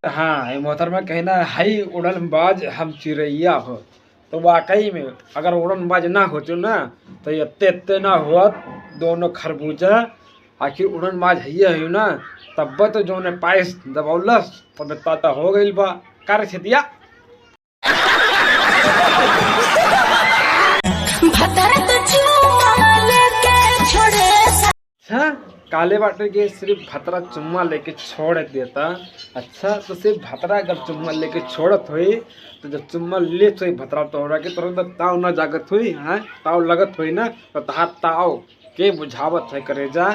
हाँ, मोहतरमा कहना है उड़नबाज हम चिड़ैया हो। तो वाकई में अगर उड़नबाज ना होते ना तो ये ना हुआ दोनों खरबूजा। आखिर उड़नबाज है ना तब तो जो ने पाइस दबौलस तब ताता हो गई बा कर छतिया। अच्छा, काले बाटे के सिर्फ भतरा चुम्मा लेके छोड़ देता। अच्छा, तो सिर्फ भतरा अगर चुम्मा लेके छोड़त हुई तो जब चुम्मा ले हुई भतरा तोहरा के तुरंत ताव ना जागत हुई। हाँ, ताव लगत हुई ना तो तहार ताव के बुझावत है करे जा।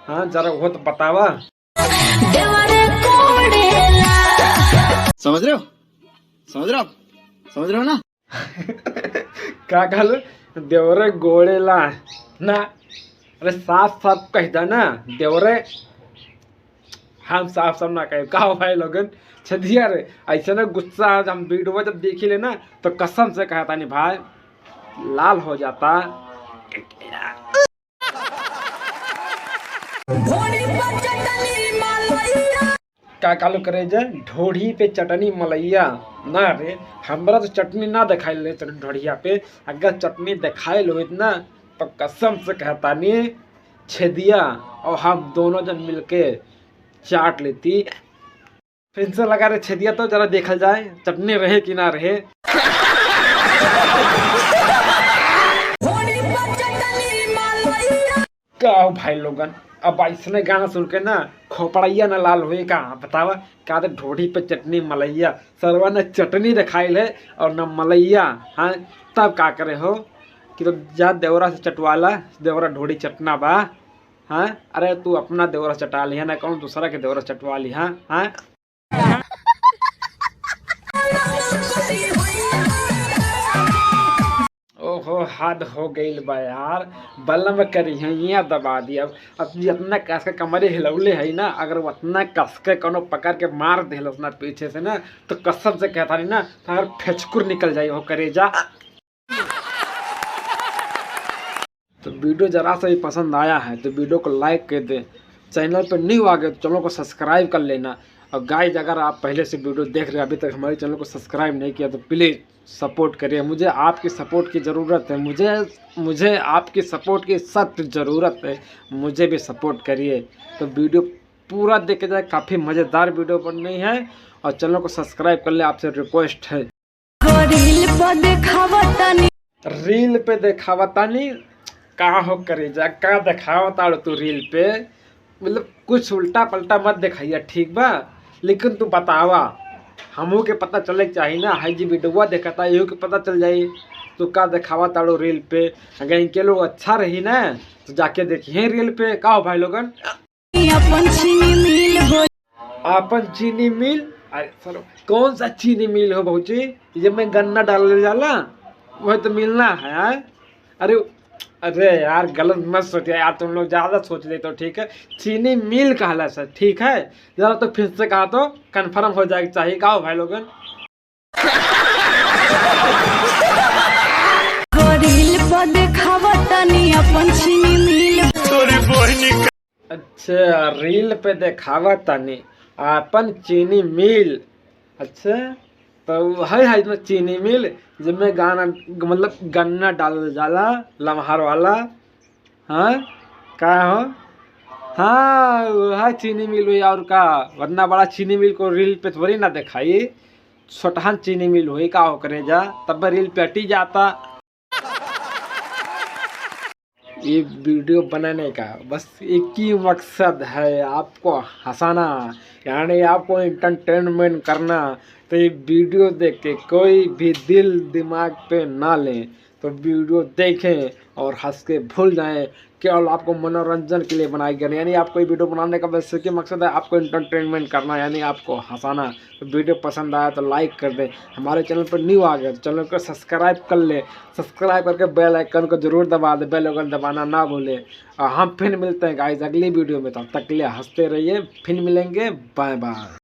हाँ, जरा वो तो बतावा। समझ रहे हो समझ रहे हो ना। क्या कहल देवरे गोड़ेला ना। अरे साफ साफ कहता ना देवरे। हम साफ साफ ना कहे का भाई लोगन छदिया रे ऐसा ना गुस्सा हम वीडियो जब देखी ले ना तो कसम से कहता नहीं भाई लाल हो जाता। क्या कालू करे जे ढोढ़ी पे चटनी मलैया ना रे। हमरा तो चटनी ना दिखाई ले ढोढ़िया पे। अगर चटनी दिखाई लो ना तो कसम से कहता नहीं छेदिया और हम दोनों जन मिलके चाट लेती। फिर से लगा रहे छेदिया तो जरा देखल जाए चटनी रहे कि ना रहे। क्या भाई लोगन अब इसने गाना सुन के ना खोपड़ैया ना लाल हुए का बतावा का तो ढोढ़ी पे चटनी मलैया सरवा ने चटनी दिखाई ले और न मलैया। हाँ, तब का करे हो कि तो जा देवरा से चटवाला देवरा ढोढ़ी चटना बा। हाँ, अरे तू अपना देवरा चटा लिया ना कौन दूसरा के देवरा चटवा लिया। हाँ, ओहो हद हो गई बा यार। बल्लम करी है यहाँ दबा दिया। अब जितना कस के कमरे हिलौले है ना अगर उतना कस के कोनो पकड़ के मार दे ना पीछे से ना तो कसम से कहता नहीं ना तो अगर फेचकुर निकल जाए हो करेजा। तो वीडियो जरा सा भी पसंद आया है तो वीडियो को लाइक कर दे। चैनल पर न्यू आ गए तो चैनल को सब्सक्राइब कर लेना। और गाइस अगर आप पहले से वीडियो देख रहे हैं अभी तक हमारे चैनल को सब्सक्राइब नहीं किया तो प्लीज़ सपोर्ट करिए। मुझे आपकी सपोर्ट की ज़रूरत है। मुझे आपकी सपोर्ट की सख्त ज़रूरत है। मुझे भी सपोर्ट करिए। तो वीडियो पूरा देखे जाए काफ़ी मज़ेदार वीडियो बननी है और चैनल को सब्सक्राइब कर ले आपसे रिक्वेस्ट है। रील पे देखावतानी कहाँ हो करे जा का देखावता तू रील पे मतलब कुछ उल्टा पलटा मत दिखाइए ठीक बा। लेकिन तू बतावा हमू के पता चले चाहिए ना। हाई जी वीडियो देखता यू के पता चल जाये तो का दिखावा ताड़ो रील पे। अगर इनके लोग अच्छा रही ना तो जाके देखिए रील पे। का हो भाई लोगन अपन चीनी मिल। अरे सर कौन सा चीनी मिल हो बहुची जब मैं गन्ना डाल जाला वही तो मिलना है। अरे यार गलत मत सोचिए यार तुम लोग ज़्यादा सोच ले तो ठीक है। चीनी मिल कहला सर ठीक है ज़रा तो फिर से कहा तो कंफर्म हो जाएगा चाहिए। का हो भाई लोगन अच्छा रील पे देखावा तानी अपन चीनी मिल। अच्छा तो है इसमें चीनी मिल जिसमें गाना मतलब गन्ना डाल जाला लम्हार वाला। हाँ का हो हाँ है चीनी मिल हुई और का वरना बड़ा चीनी मिल को रील पे थोड़ी ना दिखाई। छोटहन चीनी मिल हुई का हो करे जा तब रील पे हटी जाता। ये वीडियो बनाने का बस एक ही मकसद है आपको हंसाना यानी आपको एंटरटेनमेंट करना। तो ये वीडियो देख के कोई भी दिल दिमाग पे ना लें तो वीडियो देखें और हंस के भूल जाएं। केवल आपको मनोरंजन के लिए बनाई गई यानी आपको ये वीडियो बनाने का बस एक ही मकसद है आपको एंटरटेनमेंट करना यानी आपको हंसाना। तो वीडियो पसंद आया तो लाइक कर दें। हमारे चैनल पर न्यू आ गए तो चैनल को सब्सक्राइब कर ले। सब्सक्राइब करके बेल आइकन को जरूर दबा दे। बेल आइकन दबाना ना भूले। और हम फिर मिलते हैं गाइस अगली वीडियो में। तब तक के लिए हंसते रहिए। फिर मिलेंगे। Bye bye.